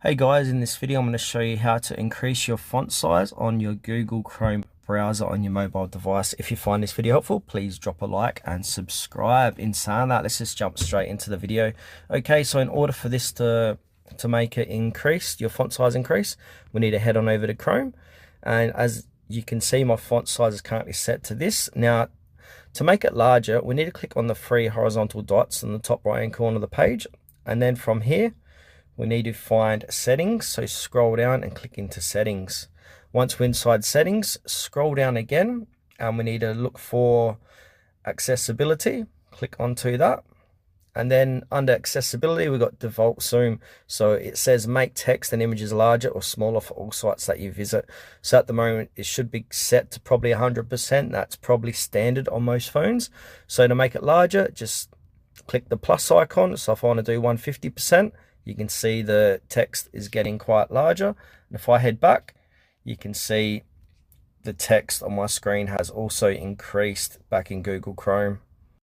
Hey guys, in this video I'm going to show you how to increase your font size on your Google Chrome browser on your mobile device. If you find this video helpful, please drop a like and subscribe. In saying that, let's just jump straight into the video. Okay, so in order for this to make it increase, your font size increase, we need to head on over to Chrome. And as you can see, my font size is currently set to this. Now, to make it larger, we need to click on the three horizontal dots in the top right hand corner of the page. And then from here, we need to find settings, so scroll down and click into settings. Once we're inside settings, scroll down again and we need to look for accessibility. Click onto that, and then under accessibility we've got default zoom. So it says make text and images larger or smaller for all sites that you visit. So at the moment it should be set to probably 100%. That's probably standard on most phones. So to make it larger, just click the plus icon. So if I want to do 150%, you can see the text is getting quite larger. And if I head back, you can see the text on my screen has also increased back in Google Chrome.